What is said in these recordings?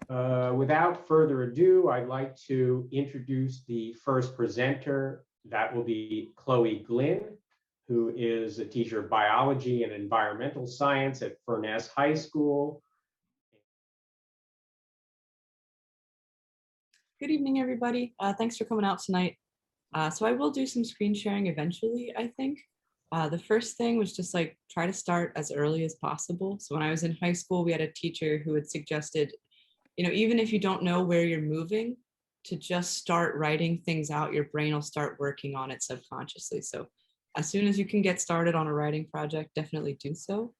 Without further ado, I'd like to introduce the first presenter. That will be Chloe Glynn, who is a teacher of biology and environmental science at Furness High School. Good evening, everybody. Thanks for coming out tonight. So I will do some screen sharing eventually, I think. The first thing was just like try to start as early as possible. So when I was in high school, we had a teacher who had suggested, even if you don't know where you're moving, to just start writing things out, your brain will start working on it subconsciously. So as soon as you can get started on a writing project, definitely do so.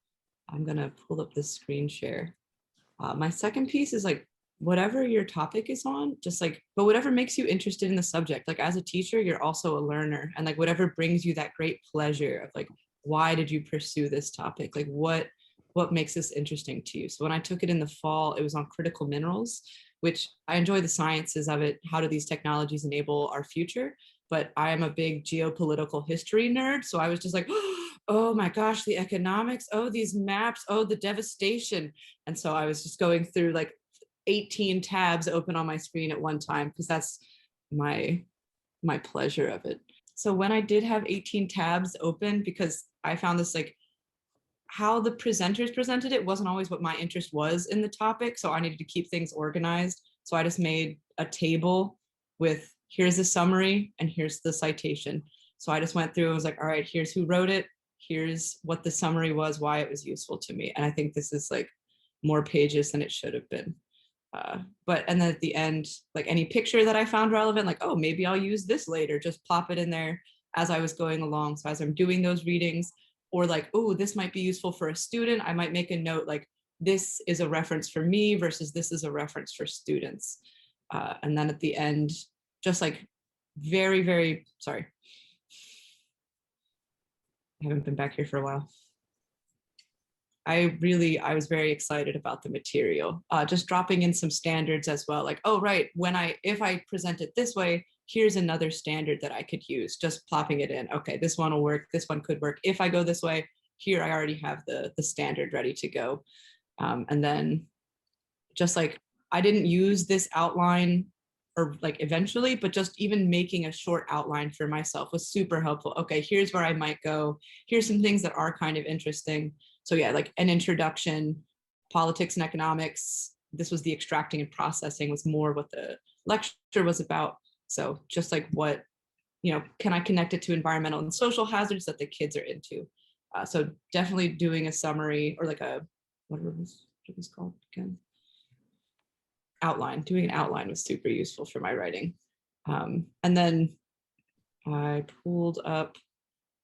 I'm gonna pull up this screen share. My second piece is like, whatever your topic is on, just like, but whatever makes you interested in the subject. Like as a teacher, you're also a learner, and like whatever brings you that great pleasure of like, why did you pursue this topic? Like what makes this interesting to you? So when I took it in the fall, it was on critical minerals, which I enjoy the sciences of it. How do these technologies enable our future? But I am a big geopolitical history nerd. So I was just like, oh my gosh, the economics, oh, these maps, oh, the devastation. And so I was just going through like 18 tabs open on my screen at one time because that's my pleasure of it. So when I did have 18 tabs open, because I found this like how the presenters presented it wasn't always what my interest was in the topic. So I needed to keep things organized. So I just made a table with here's the summary and here's the citation. So I just went through and was like, all right, here's who wrote it. Here's what the summary was, why it was useful to me. And I think this is like more pages than it should have been. And then at the end, like any picture that I found relevant, like, oh, maybe I'll use this later, just plop it in there as I was going along. So as I'm doing those readings, or like, oh, this might be useful for a student, I might make a note like, this is a reference for me versus this is a reference for students. And then at the end, just like very, very, sorry. I haven't been back here for a while. I was very excited about the material, just dropping in some standards as well. Like, oh, right, if I present it this way, here's another standard that I could use, just plopping it in. Okay, this one will work, this one could work. If I go this way, here I already have the standard ready to go. And then just like, I didn't use this outline or like eventually, but just even making a short outline for myself was super helpful. Okay, here's where I might go. Here's some things that are kind of interesting. So yeah, like an introduction, politics and economics. This was the extracting and processing was more what the lecture was about. So just like what, can I connect it to environmental and social hazards that the kids are into? So definitely doing a summary or like what was called again? Outline. Doing an outline was super useful for my writing. And then I pulled up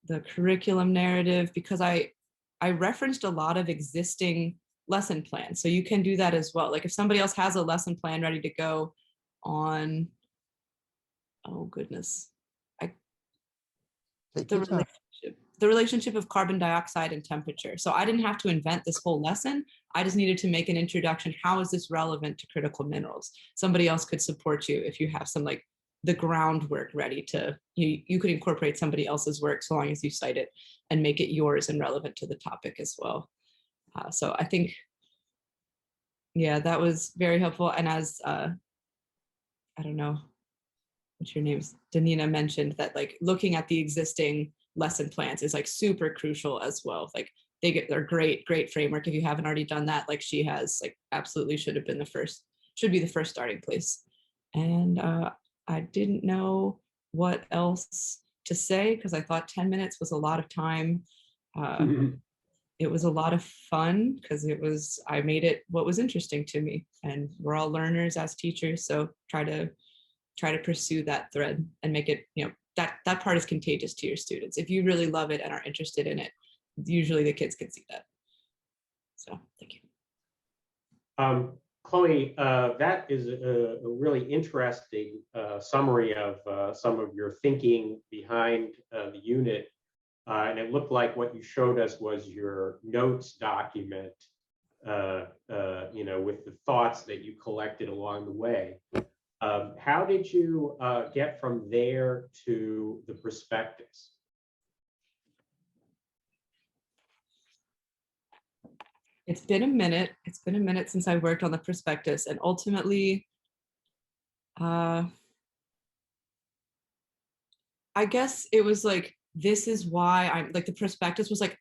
the curriculum narrative because I referenced a lot of existing lesson plans. So you can do that as well. Like if somebody else has a lesson plan ready to go on, oh goodness, the relationship of carbon dioxide and temperature. So I didn't have to invent this whole lesson. I just needed to make an introduction. How is this relevant to critical minerals? Somebody else could support you if you have some like the groundwork ready to, you could incorporate somebody else's work so long as you cite it and make it yours and relevant to the topic as well. So I think, yeah, that was very helpful. And as, I don't know, what's your name, Danina mentioned that like looking at the existing lesson plans is like super crucial as well. Like they're great framework. If you haven't already done that, like she has, like absolutely should be the first starting place. And I didn't know what else to say because I thought 10 minutes was a lot of time. It was a lot of fun because I made it what was interesting to me, and we're all learners as teachers. So try to pursue that thread and make it, that part is contagious to your students. If you really love it and are interested in it, usually the kids can see that. So thank you. Chloe, that is a really interesting summary of some of your thinking behind the unit. And it looked like what you showed us was your notes document, with the thoughts that you collected along the way. How did you get from there to the prospectus? It's been a minute. It's been a minute since I worked on the prospectus, and ultimately, I guess it was like, this is why I'm like, the prospectus was like,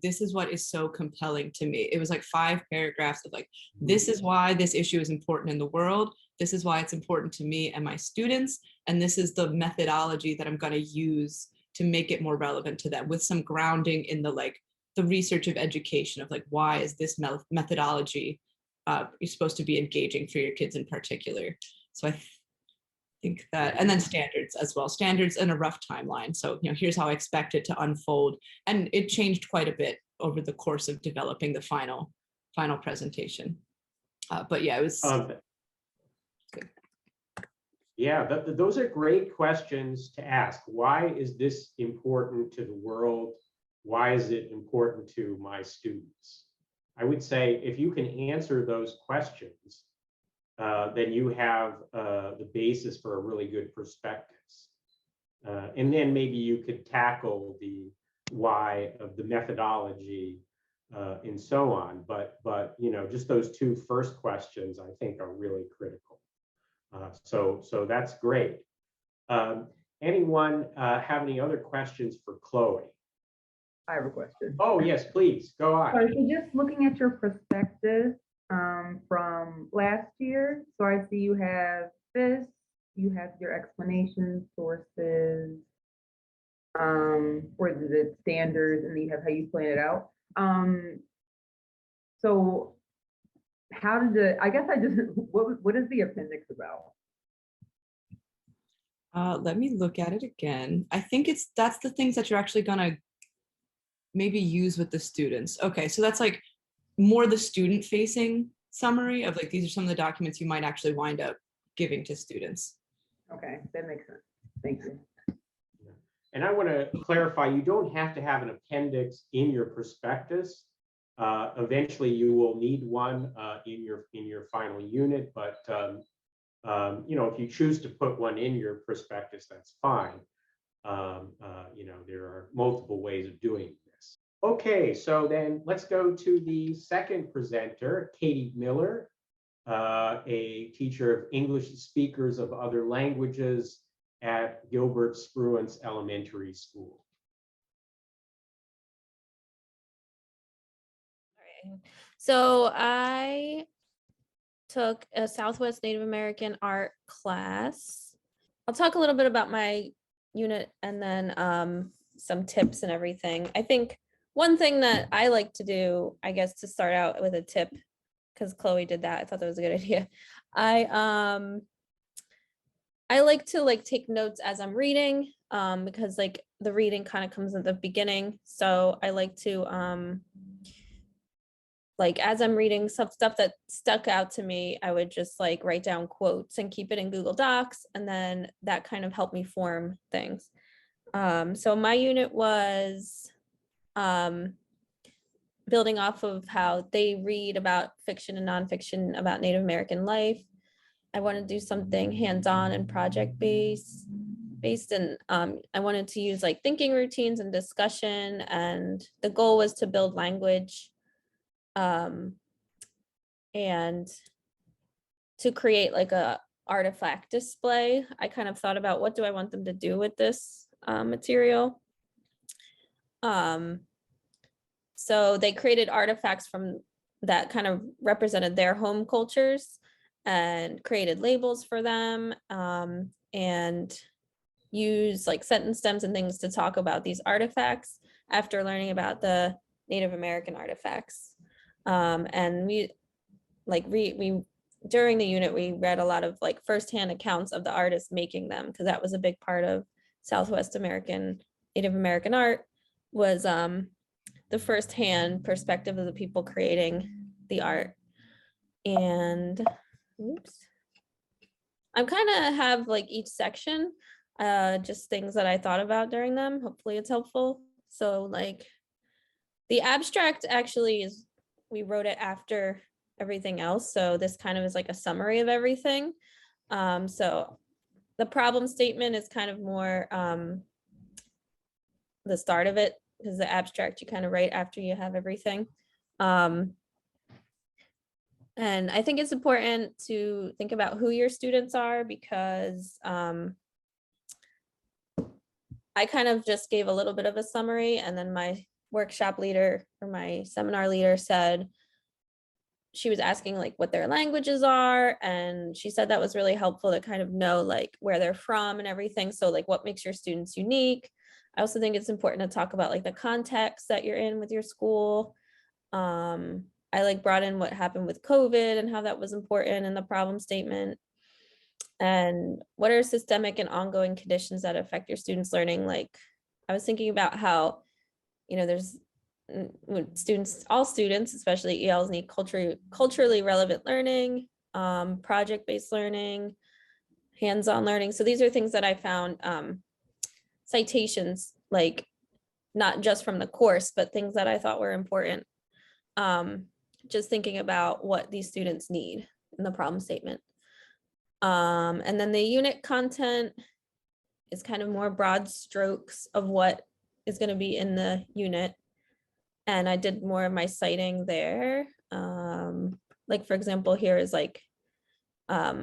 this is what is so compelling to me. It was like 5 paragraphs of like, this is why this issue is important in the world. This is why it's important to me and my students. And this is the methodology that I'm going to use to make it more relevant to them, with some grounding in the like the research of education of like, why is this methodology you're supposed to be engaging for your kids in particular. So I think that, and then standards as well, standards and a rough timeline. So, here's how I expect it to unfold. And it changed quite a bit over the course of developing the final presentation. But yeah, it was good. Yeah, those are great questions to ask. Why is this important to the world? Why is it important to my students? I would say if you can answer those questions, then you have the basis for a really good prospectus. And then maybe you could tackle the why of the methodology and so on. But just those 2 first questions, I think, are really critical. So that's great. Anyone have any other questions for Chloe? I have a question. Oh, yes, please, go on. Sorry, so just looking at your prospectus from last year, so I see you have this, you have your explanation sources, for the standards, and then you have how you plan it out. So how did I guess I just, what is the appendix about? Let me look at it again. I think that's the things that you're actually gonna maybe use with the students. Okay, so that's like more the student facing summary of like, these are some of the documents you might actually wind up giving to students. Okay, that makes sense. Thank you. And I want to clarify, you don't have to have an appendix in your prospectus. Eventually you will need one in your final unit, but if you choose to put one in your prospectus, that's fine. There are multiple ways of doing this. Okay, so then let's go to the second presenter, Katie Miller, a teacher of English speakers of other languages at Gilbert Spruance Elementary School. All right. So I took a Southwest Native American art class. I'll talk a little bit about my unit and then some tips and everything. I think one thing that I like to do, I guess, to start out with a tip, because Chloe did that, I thought that was a good idea. I like to take notes as I'm reading, because the reading kind of comes at the beginning. So I like to as I'm reading some stuff that stuck out to me, I would just write down quotes and keep it in Google Docs, and then that kind of helped me form things. So my unit was building off of how they read about fiction and nonfiction about Native American life. I wanted to do something hands-on and project-based, and I wanted to use thinking routines and discussion, and the goal was to build language and to create a artifact display. I kind of thought about, what do I want them to do with this material? So they created artifacts from that kind of represented their home cultures and created labels for them, and use sentence stems and things to talk about these artifacts after learning about the Native American artifacts. And we during the unit, we read a lot of firsthand accounts of the artists making them, because that was a big part of Southwest American Native American art, was the firsthand perspective of the people creating the art. And I'm kind of have each section just things that I thought about during them. Hopefully it's helpful. So the abstract actually is, we wrote it after everything else. So this kind of is a summary of everything. So the problem statement is kind of more the start of it, because the abstract you kind of write after you have everything. And I think it's important to think about who your students are because I kind of just gave a little bit of a summary, and then my workshop leader or my seminar leader said she was asking like what their languages are, and she said that was really helpful to kind of know like where they're from and everything. So like what makes your students unique. I also think it's important to talk about like the context that you're in with your school. I like brought in what happened with COVID and how that was important in the problem statement. And what are systemic and ongoing conditions that affect your students' learning? Like I was thinking about how, there's students, all students, especially ELs, need culturally relevant learning, project-based learning, hands-on learning. So these are things that I found citations, like not just from the course, but things that I thought were important. Just thinking about what these students need in the problem statement. And then the unit content is kind of more broad strokes of what is going to be in the unit. And I did more of my citing there. Like, for example, here is like, I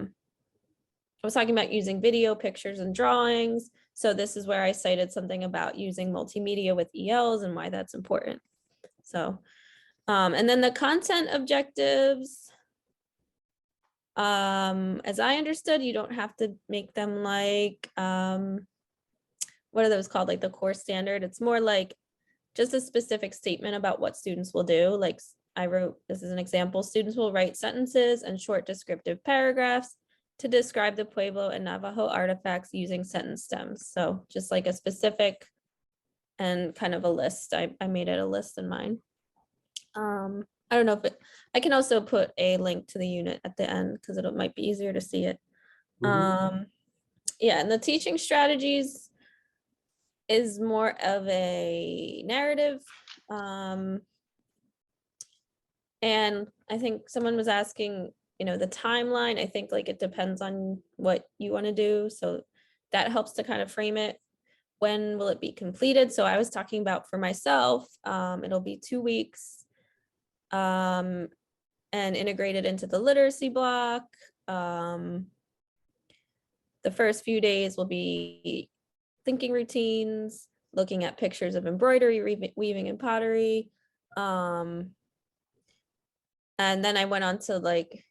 was talking about using video, pictures, and drawings. So this is where I cited something about using multimedia with ELs and why that's important. So, and then the content objectives, as I understood, you don't have to make them like, what are those called? Like the course standard. It's more like just a specific statement about what students will do. Like I wrote, this is an example, students will write sentences and short descriptive paragraphs to describe the Pueblo and Navajo artifacts using sentence stems. So just like a specific and kind of a list. I made it a list in mine. I don't know if I can also put a link to the unit at the end because it might be easier to see it. Yeah, and the teaching strategies is more of a narrative. And I think someone was asking, the timeline. I think like it depends on what you want to do. So that helps to kind of frame it. When will it be completed? So I was talking about for myself, it'll be 2 weeks. And integrated into the literacy block. The first few days will be thinking routines, looking at pictures of embroidery, weaving, and pottery. And then I went on to like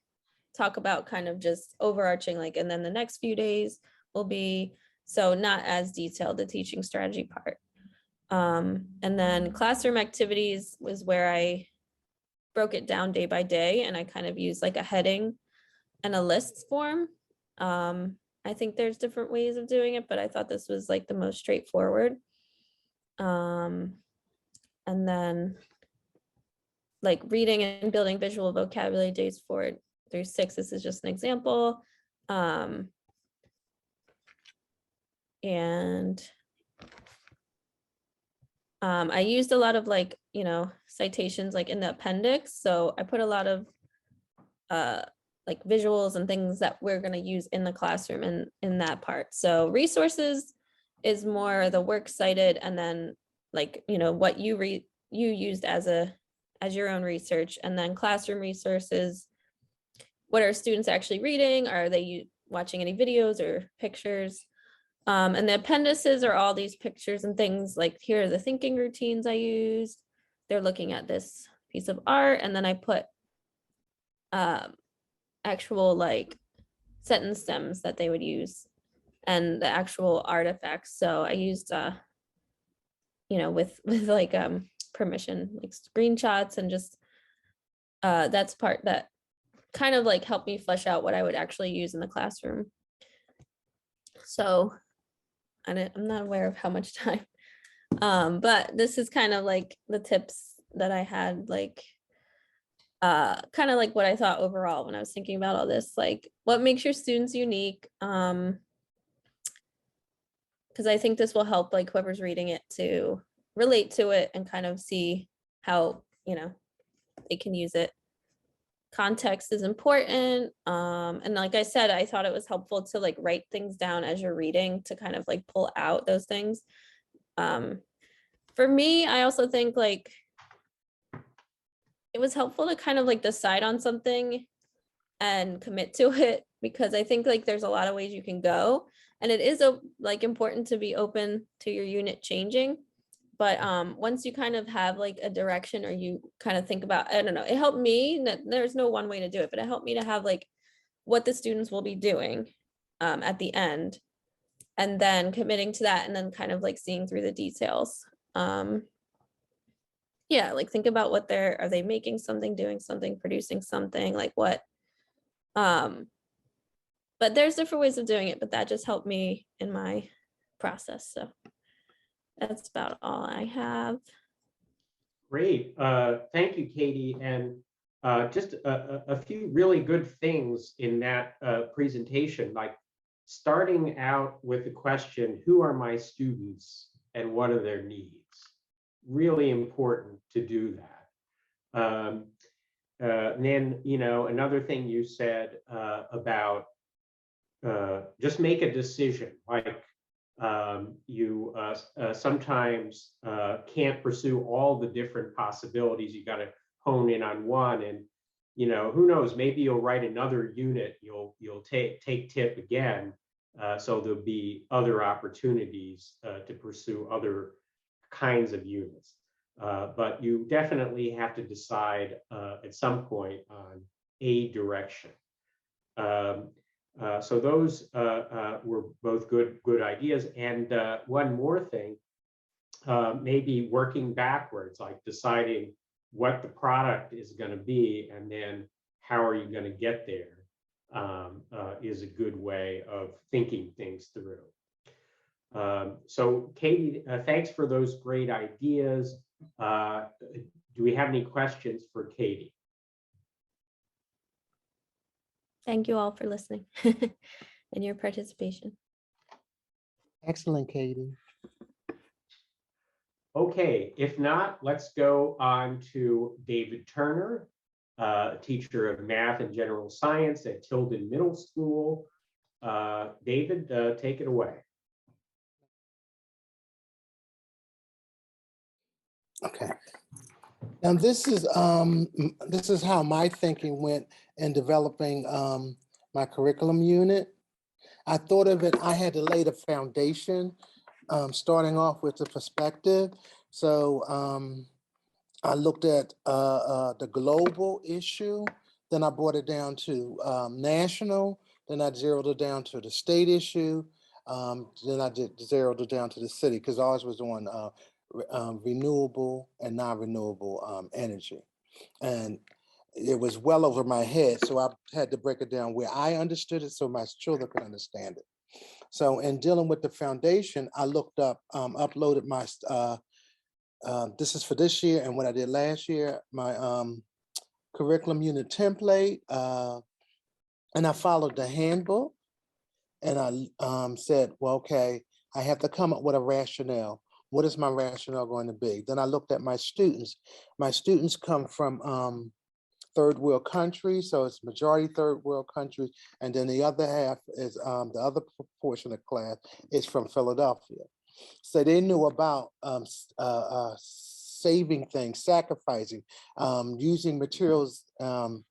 talk about kind of just overarching, like, and then the next few days will be, so not as detailed, the teaching strategy part. And then classroom activities was where I broke it down day by day, and I kind of used like a heading and a lists form. I think there's different ways of doing it, but I thought this was like the most straightforward. And then like reading and building visual vocabulary days 4 through 6. This is just an example. And I used a lot of like, citations like in the appendix. So I put a lot of like visuals and things that we're going to use in the classroom and in that part. So resources is more the works cited, and then like, what you used as your own research, and then classroom resources. What are students actually reading? Are they watching any videos or pictures? And the appendices are all these pictures and things like, here are the thinking routines I used. They're looking at this piece of art, and then I put actual like sentence stems that they would use and the actual artifacts. So I used with like permission, like screenshots, and just that's part that kind of like helped me flesh out what I would actually use in the classroom. So I'm not aware of how much time, but this is kind of like the tips that I had, like kind of like what I thought overall when I was thinking about all this, like what makes your students unique. Because I think this will help like whoever's reading it to relate to it and kind of see how, they can use it. Context is important. And like I said, I thought it was helpful to like write things down as you're reading to kind of like pull out those things. For me, I also think like it was helpful to kind of like decide on something. and commit to it, because I think like there's a lot of ways you can go. And it is like important to be open to your unit changing. But once you kind of have like a direction, or you kind of think about, I don't know, it helped me, there's no one way to do it, but it helped me to have like what the students will be doing at the end, and then committing to that, and then kind of like seeing through the details. Yeah, like think about what are they making something, doing something, producing something, like what. But there's different ways of doing it, but that just helped me in my process. So that's about all I have. Great. Thank you, Katie. And just a few really good things in that presentation, like starting out with the question, who are my students and what are their needs? Really important to do that. Then, another thing you said about just make a decision, like you sometimes can't pursue all the different possibilities. You got to hone in on one, and who knows, maybe you'll write another unit, you'll take tip again, so there'll be other opportunities to pursue other kinds of units, but you definitely have to decide at some point on a direction. So those were both good ideas. And one more thing, maybe working backwards, like deciding what the product is going to be, and then how are you going to get there, is a good way of thinking things through. So Katie, thanks for those great ideas. Do we have any questions for Katie? Thank you all for listening and your participation. Excellent, Katie. Okay, if not, let's go on to David Turner, teacher of math and general science at Tilden Middle School. David, take it away. Okay. Now this is how my thinking went in developing my curriculum unit. I thought of it, I had to lay the foundation, starting off with the perspective. So I looked at the global issue, then I brought it down to national, then I zeroed it down to the state issue, then I zeroed it down to the city, because ours was on renewable and non-renewable energy. And it was well over my head, so I had to break it down where I understood it so my children could understand it. So in dealing with the foundation, I looked up, uploaded my, this is for this year and what I did last year, my curriculum unit template, and I followed the handbook, and I said, well, okay, I have to come up with a rationale. What is my rationale going to be? Then I looked at my students. My students come from third world countries, so it's majority third world countries, and then the other half is the other proportion of class is from Philadelphia. So they knew about saving things, sacrificing, using materials in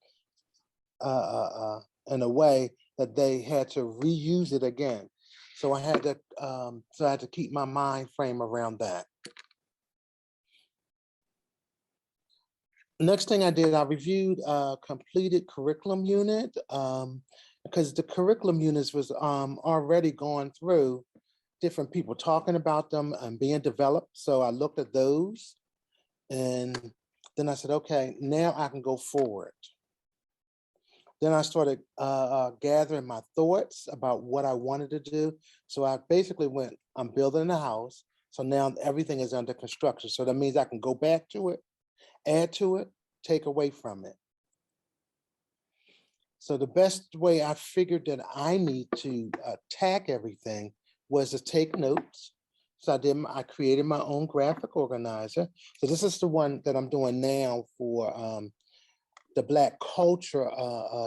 a way that they had to reuse it again. So I had to keep my mind frame around that. Next thing I did, I reviewed a completed curriculum unit, because the curriculum units was already going through different people talking about them and being developed. So I looked at those, and then I said, okay, now I can go forward. Then I started gathering my thoughts about what I wanted to do. So I basically went, I'm building a house. So now everything is under construction. So that means I can go back to it, add to it, take away from it. So the best way I figured that I need to attack everything was to take notes. So I created my own graphic organizer. So this is the one that I'm doing now for the Black culture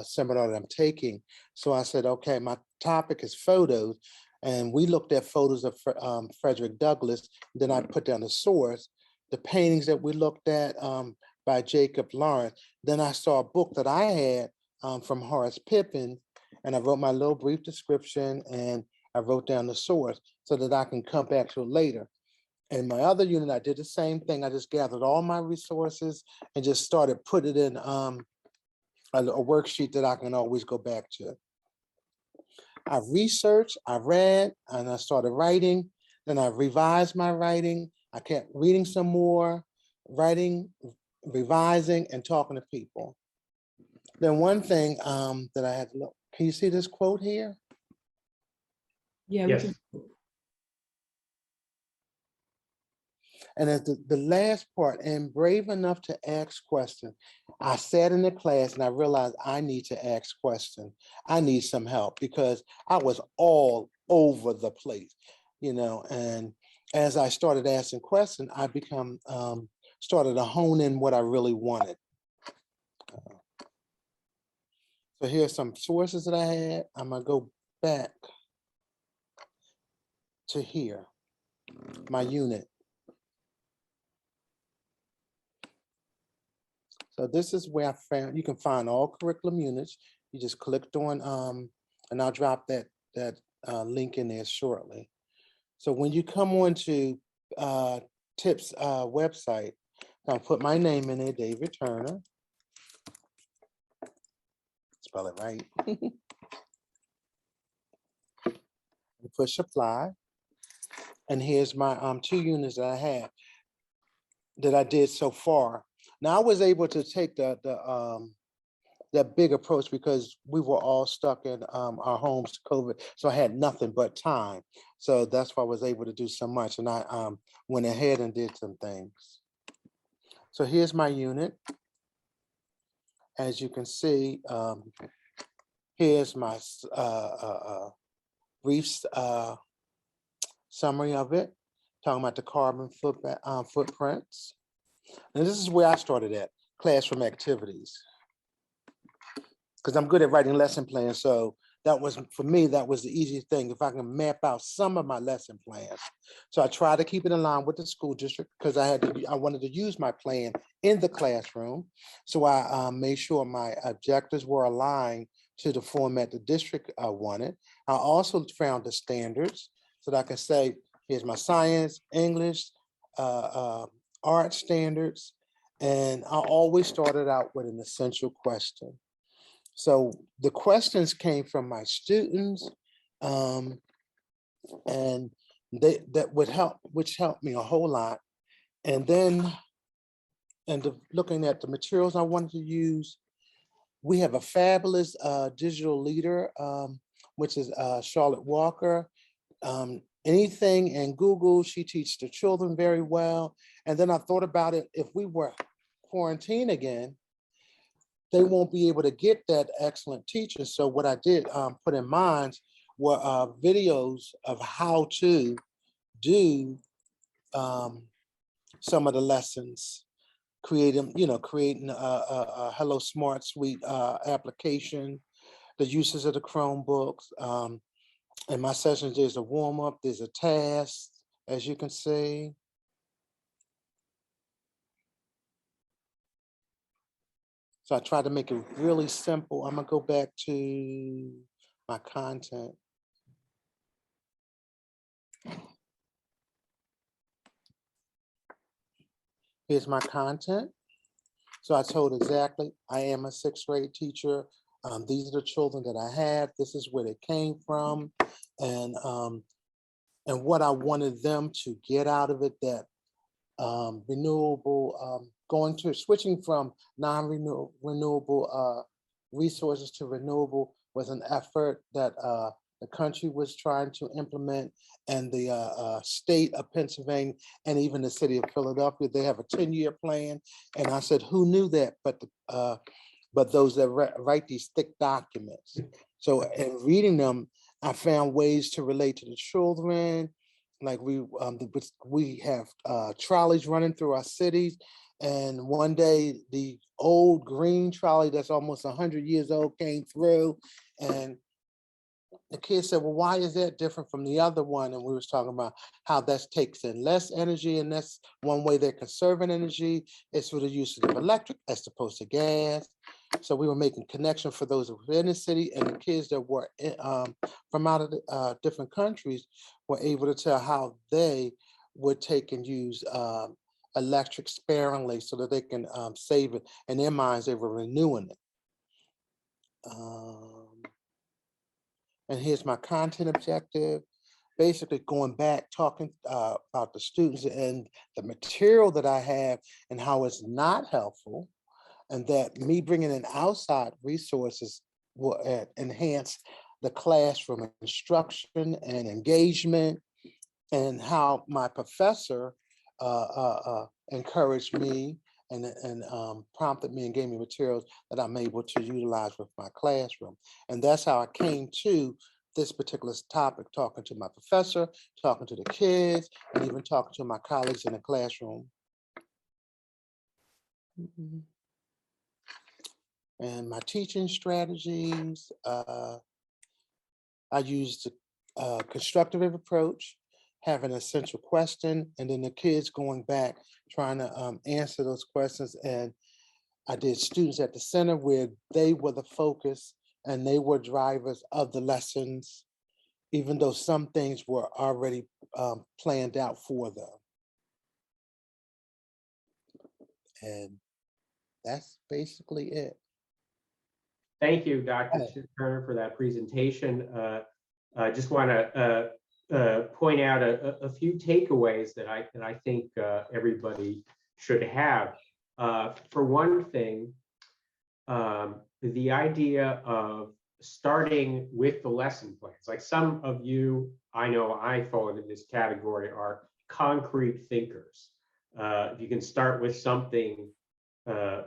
seminar that I'm taking. So I said, okay, my topic is photos. And we looked at photos of Frederick Douglass. Then I put down the source, the paintings that we looked at by Jacob Lawrence. Then I saw a book that I had from Horace Pippin, and I wrote my little brief description, and I wrote down the source so that I can come back to it later. In my other unit, I did the same thing. I just gathered all my resources and just started putting it in a worksheet that I can always go back to. I researched, I read, and I started writing. Then I revised my writing. I kept reading some more, writing, revising, and talking to people. Then one thing that I had to look, can you see this quote here? Yeah, Yes. we can. And at the last part, and brave enough to ask questions. I sat in the class and I realized I need to ask questions. I need some help because I was all over the place, you know, and as I started asking questions, I started to hone in what I really wanted. So here's some sources that I had. I'm gonna go back to here, my unit. So this is where I found, you can find all curriculum units. You just clicked on, and I'll drop that link in there shortly. So when you come on to TIP's website, I'll put my name in there, David Turner. Spell it right. Push apply. And here's my 2 units that I have that I did so far. Now I was able to take that big approach because we were all stuck in our homes to COVID. So I had nothing but time. So that's why I was able to do so much. And I went ahead and did some things. So here's my unit. As you can see, here's my brief summary of it, talking about the carbon footprints. And this is where I started at, classroom activities. Because I'm good at writing lesson plans. So that was, for me, that was the easiest thing, if I can map out some of my lesson plans. So I tried to keep it in line with the school district because I wanted to use my plan in the classroom. So I made sure my objectives were aligned to the format the district wanted. I also found the standards so that I can say, here's my science, English, art standards. And I always started out with an essential question. So the questions came from my students, and which helped me a whole lot. And then, looking at the materials I wanted to use, we have a fabulous digital leader, which is Charlotte Walker. Anything in Google, she teaches the children very well. And then I thought about it, if we were quarantined again, they won't be able to get that excellent teacher. So what I did put in mind were videos of how to do some of the lessons, creating a Hello Smart Suite application, the uses of the Chromebooks. In my sessions, there's a warm up, there's a task, as you can see. So I tried to make it really simple. I'm gonna go back to my content. Here's my content. So I told exactly, I am a 6th grade teacher. These are the children that I have. This is where they came from. And what I wanted them to get out of it, that renewable, switching from non-renewable resources to renewable was an effort that the country was trying to implement, and the state of Pennsylvania and even the city of Philadelphia, they have a 10-year plan. And I said, who knew that but those that write these thick documents. So in reading them, I found ways to relate to the children. Like we have trolleys running through our cities. And one day the old green trolley that's almost 100 years old came through, and the kids said, well, why is that different from the other one? And we was talking about how that takes in less energy, and that's one way they're conserving energy is through the use of electric as opposed to gas. So we were making connection for those within the city, and the kids that were from out of the, different countries were able to tell how they would take and use electric sparingly so that they can save it. In their minds, they were renewing it. And here's my content objective. Basically going back, talking about the students and the material that I have and how it's not helpful, and that me bringing in outside resources will enhance the classroom instruction and engagement, and how my professor encouraged me and prompted me and gave me materials that I'm able to utilize with my classroom. And that's how I came to this particular topic, talking to my professor, talking to the kids, and even talking to my colleagues in the classroom. And my teaching strategies, I used a constructive approach, having an essential question, and then the kids going back, trying to answer those questions. And I did students at the center, where they were the focus and they were drivers of the lessons, even though some things were already planned out for them. And that's basically it. Thank you, Dr. Turner, for that presentation. I just want to point out a few takeaways that I think everybody should have. For one thing, the idea of starting with the lesson plans. Like some of you, I know I fall into this category, are concrete thinkers. If you can start with something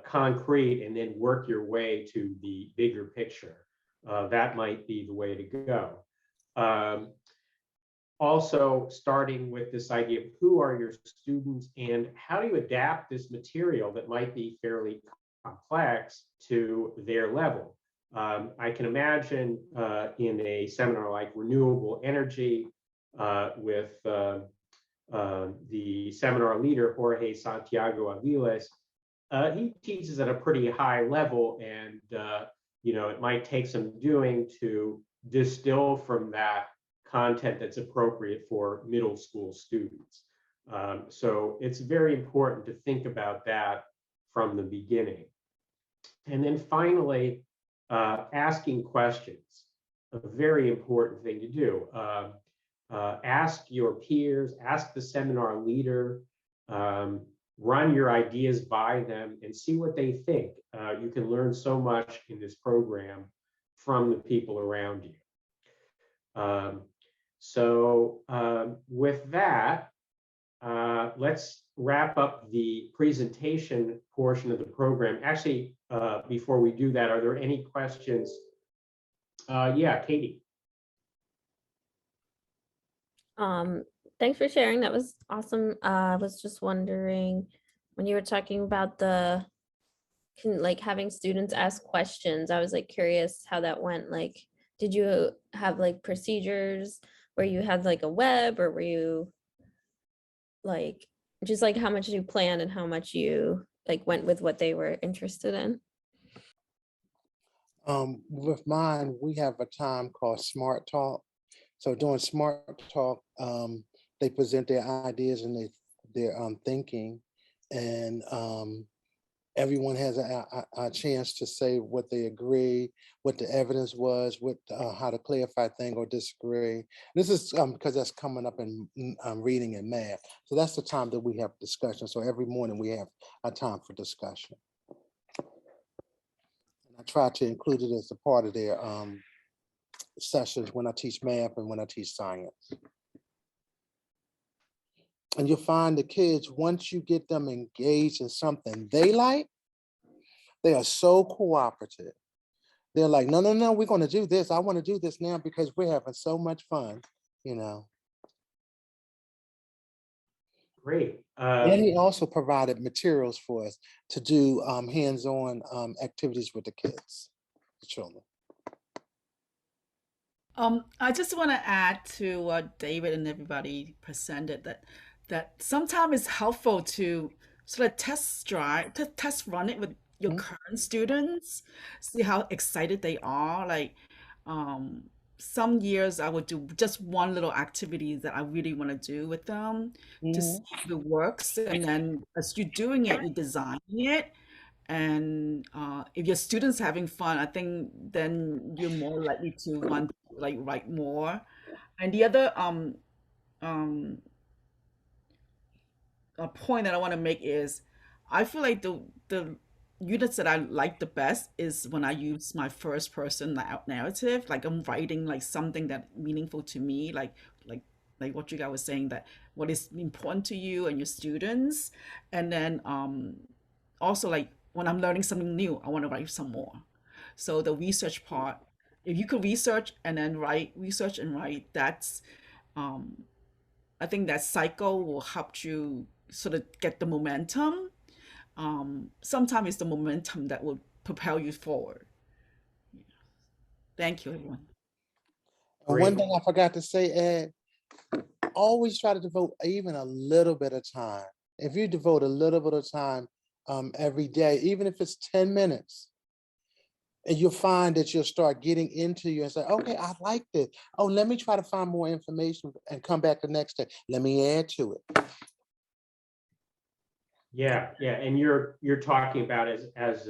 concrete and then work your way to the bigger picture, that might be the way to go. Also, starting with this idea of who are your students and how do you adapt this material that might be fairly complex to their level. I can imagine in a seminar like renewable energy with the seminar leader, Jorge Santiago Aviles, he teaches at a pretty high level, and it might take some doing to distill from that content that's appropriate for middle school students. So it's very important to think about that from the beginning. And then finally, asking questions, a very important thing to do. Ask your peers, ask the seminar leader, run your ideas by them and see what they think. You can learn so much in this program from the people around you. With that, let's wrap up the presentation portion of the program. Actually, before we do that, are there any questions? Yeah, Katie. Thanks for sharing. That was awesome. I was just wondering, when you were talking about like having students ask questions, I was like curious how that went. Like, did you have like procedures where you had like a web, or were you like just like how much you planned and how much you like went with what they were interested in? With mine, we have a time called Smart Talk. So during Smart Talk, they present their ideas and their thinking, and everyone has a chance to say what they agree, what the evidence was, how to clarify things or disagree. This is because that's coming up in reading and math. So that's the time that we have discussion. So every morning we have a time for discussion. And I try to include it as a part of their sessions when I teach math and when I teach science. And you'll find the kids, once you get them engaged in something they like, they are so cooperative. They're like, no, we're going to do this. I want to do this now because we're having so much fun, Great. And he also provided materials for us to do hands-on activities with the kids, the children. I just want to add to what David and everybody presented, that sometimes it's helpful to sort of test run it with your Mhm. current students, see how excited they are. Like some years I would do just one little activity that I really want to do with them to see Mhm. if it works. And then as you're doing it, you're designing it. And if your students having fun, I think then you're more likely to want to like write more. And the other um a point that I want to make is I feel like the units that I like the best is when I use my first person narrative, like I'm writing like something that meaningful to me, like like what you guys were saying, that what is important to you and your students. And then also like when I'm learning something new, I want to write some more. So the research part, if you could research and then write, research and write, that's um I think that cycle will help you sort of get the momentum. Sometimes it's the momentum that will propel you forward. Thank you, everyone. And one Great. thing I forgot to say, Ed, always try to devote even a little bit of time. If you devote a little bit of time every day, even if it's 10 minutes, and you'll find that you'll start getting into you and say, okay, I like this. Oh, let me try to find more information and come back the next day. Let me add to it. Yeah, yeah, and you're talking about as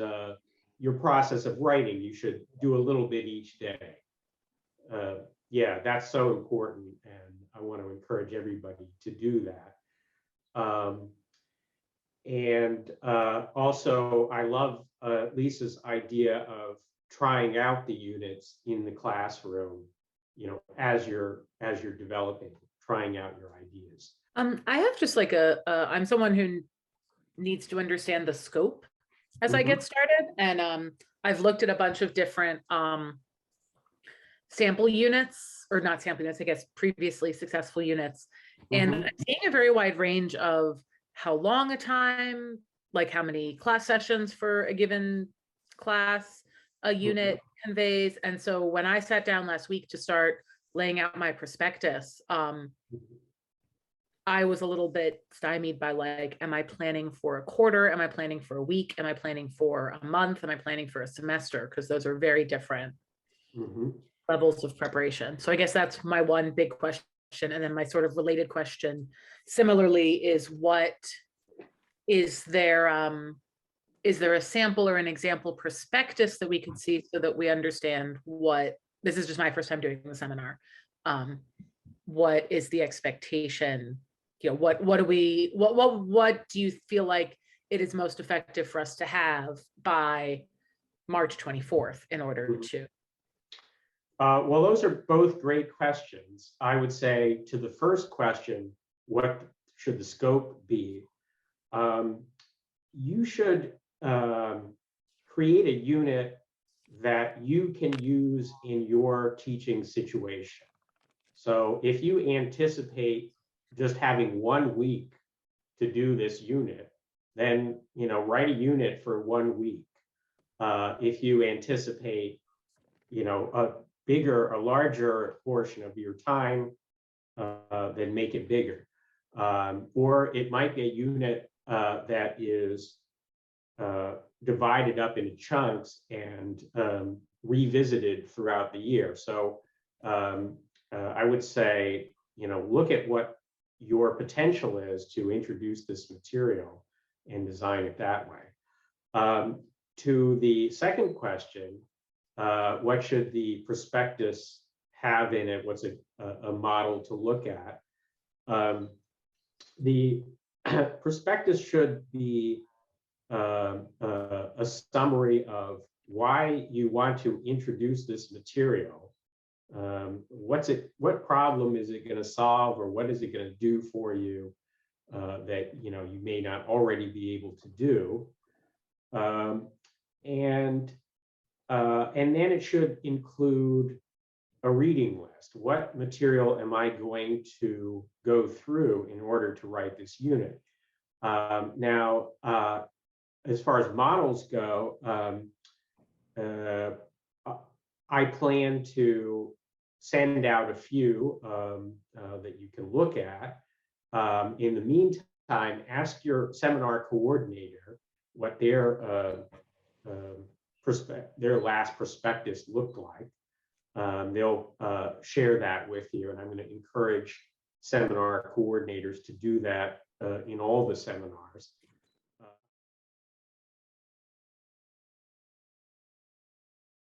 your process of writing. You should do a little bit each day. Uh, yeah, that's so important, and I want to encourage everybody to do that. And also, I love Lisa's idea of trying out the units in the classroom. As you're developing, trying out your ideas. I have just like I'm someone who needs to understand the scope as I Mhm. get started. And I've looked at a bunch of different sample units, or not sample units, I guess previously successful units. And Mhm. I'm seeing a very wide range of how long a time, like how many class sessions for a given class a unit conveys. And so when I sat down last week to start laying out my prospectus, I was a little bit stymied by like, am I planning for a quarter? Am I planning for a week? Am I planning for a month? Am I planning for a semester? Because those are very different Mhm. levels of preparation. So I guess that's my one big question. And then my sort of related question similarly is, what is there a sample or an example prospectus that we could see so that we understand what, this is just my first time doing the seminar. What is the expectation? You know, what do you feel like it is most effective for us to have by March 24th in order Mhm. to? Well, those are both great questions. I would say to the first question, what should the scope be? You should create a unit that you can use in your teaching situation. So if you anticipate just having 1 week to do this unit, then write a unit for 1 week. If you anticipate a larger portion of your time, then make it bigger. Or it might be a unit that is divided up into chunks and revisited throughout the year. So I would say, look at what your potential is to introduce this material and design it that way. To the second question, what should the prospectus have in it? What's a model to look at? The prospectus should be a summary of why you want to introduce this material. What problem is it going to solve, or what is it going to do for you that you may not already be able to do? And then it should include a reading list. What material am I going to go through in order to write this unit? Now, as far as models go, I plan to send out a few that you can look at. In the meantime, ask your seminar coordinator what their their last prospectus looked like. They'll share that with you, and I'm going to encourage seminar coordinators to do that in all the seminars.